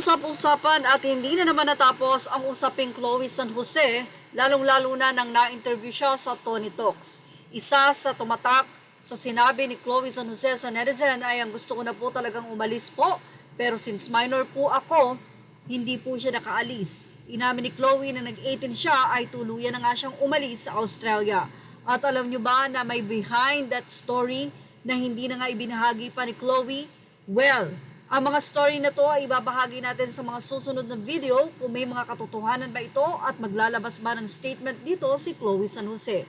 Usap-usapan at hindi na naman natapos ang usaping Chloe San Jose, lalong-lalo na nang na-interview siya sa Tony Talks. Isa sa tumatak sa sinabi ni Chloe San Jose sa netizen ay ang gusto ko na po talagang umalis po, pero since minor po ako, hindi po siya nakaalis. Inamin ni Chloe na nag-18 siya ay tuluyan na nga siyang umalis sa Australia. At alam nyo ba na may behind that story na hindi na nga ibinahagi pa ni Chloe? Well, ang mga story na to ay ibabahagi natin sa mga susunod na video kung may mga katotohanan ba ito at maglalabas ba ng statement dito si Chloe San Jose.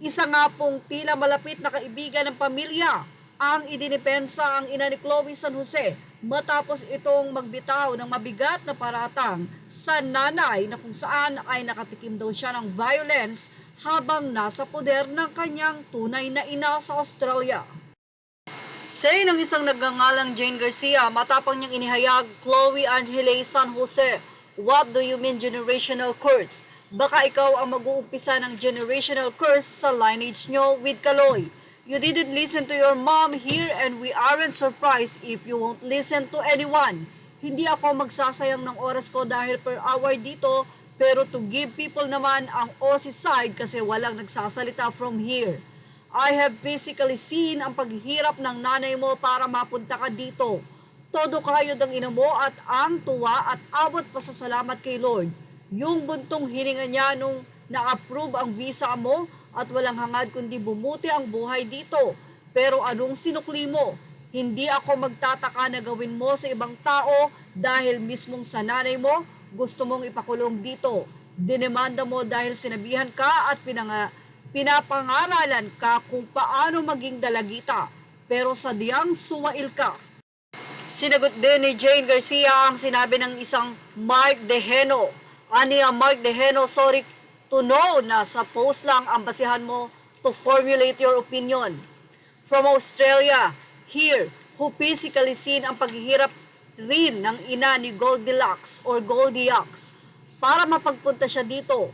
Isa nga pong tila malapit na kaibigan ng pamilya ang idinipensa ang ina ni Chloe San Jose matapos itong magbitaw ng mabigat na paratang sa nanay na kung saan ay nakatikim daw siya ng violence habang nasa poder ng kanyang tunay na ina sa Australia. Say ng isang nagngangalang Jane Garcia, matapang niyang inihayag, Chloe Angele San Jose, what do you mean generational curse? Baka ikaw ang mag-uumpisa ng generational curse sa lineage nyo with Kaloy. You didn't listen to your mom here and we aren't surprised if you won't listen to anyone. Hindi ako magsasayang ng oras ko dahil per hour dito, pero to give people naman ang Aussie side kasi walang nagsasalita from here. I have basically seen ang paghihirap ng nanay mo para mapunta ka dito. Todo kayod ang ina mo at ang tuwa at abot pasasalamat kay Lord. Yung buntong hininga niya nung na-approve ang visa mo at walang hangad kundi bumuti ang buhay dito. Pero anong sinukli mo? Hindi ako magtataka na gawin mo sa ibang tao dahil mismong sa nanay mo gusto mong ipakulong dito. Dinemanda mo dahil sinabihan ka at pinapangaralan ka kung paano maging dalagita, pero sadyang suwail ka. Sinagot din ni Jane Garcia ang sinabi ng isang Mark Deheno. Aniya Mark Deheno, sorry to know na sa post lang ang basihan mo to formulate your opinion. From Australia, here, who physically seen ang paghihirap rin ng ina ni Goldilocks or Goldilocks para mapagpunta siya dito.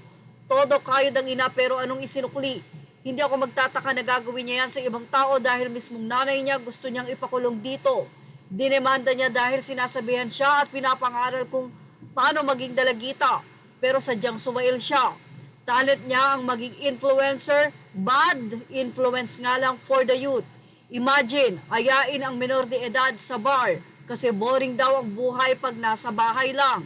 Todo kayod ang ina pero anong isinukli? Hindi ako magtataka na gagawin niya yan sa ibang tao dahil mismong nanay niya gusto niyang ipakulong dito. Dinemanda niya dahil sinasabihan siya at pinapangaral kung paano maging dalagita. Pero sadyang sumail siya. Talent niya ang maging influencer, bad influence nga lang for the youth. Imagine, ayain ang menor de edad sa bar kasi boring daw ang buhay pag nasa bahay lang.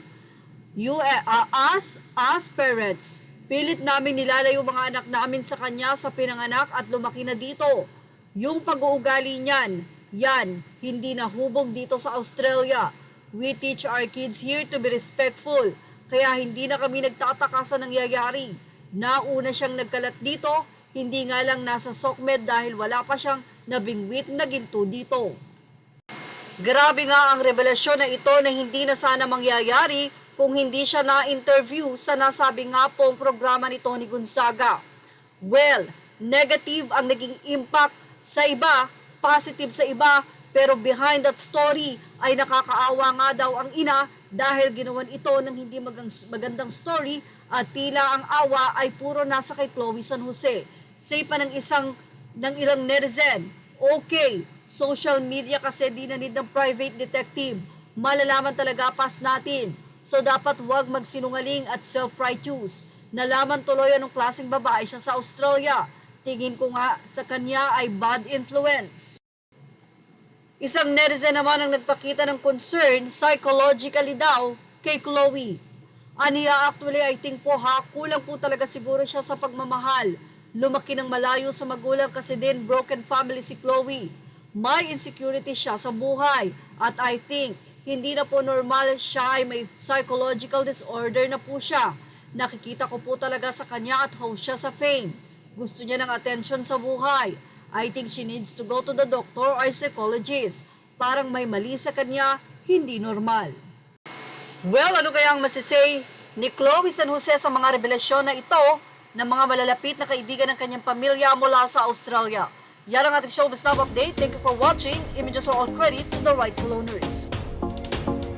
As parents, pilit namin nilalayo mga anak namin sa kanya sa pinanganak at lumaki na dito. Yung pag-uugali niyan, yan, hindi nahubog dito sa Australia. We teach our kids here to be respectful, kaya hindi na kami nagtataka sa nangyayari. Nauna siyang nagkalat dito, hindi nga lang nasa SOCMED dahil wala pa siyang nabingwit na ginto dito. Grabe nga ang revelasyon na ito na hindi na sana mangyayari kung hindi siya na-interview sa nasabi nga pong programa ni Tony Gonzaga. Well, negative ang naging impact sa iba, positive sa iba, pero behind that story ay nakakaawa nga daw ang ina dahil ginawan ito ng hindi magandang story at tila ang awa ay puro nasa kay Chloe San Jose. Say pa ng ilang netizen, okay, social media kasi di na need ng private detective. Malalaman talaga pas natin. So dapat wag magsinungaling at self-righteous. Nalaman tuloy anong klaseng babae siya sa Australia. Tingin ko nga sa kanya ay bad influence. Isang netizen naman ang nagpakita ng concern psychologically daw kay Chloe. Aniya, actually I think po kulang po talaga siguro siya sa pagmamahal. Lumaki ng malayo sa magulang kasi din broken family si Chloe. May insecurity siya sa buhay at I think hindi na po normal siya ay may psychological disorder na po siya. Nakikita ko po talaga sa kanya at host siya sa fame. Gusto niya ng attention sa buhay. I think she needs to go to the doctor or psychologist. Parang may mali sa kanya, hindi normal. Well, ano kaya ang masisay ni Chloe San Jose sa mga revelasyon na ito ng mga malalapit na kaibigan ng kanyang pamilya mula sa Australia? Yan ang ating showbiz now update. Thank you for watching. Images are all credit to the rightful owners.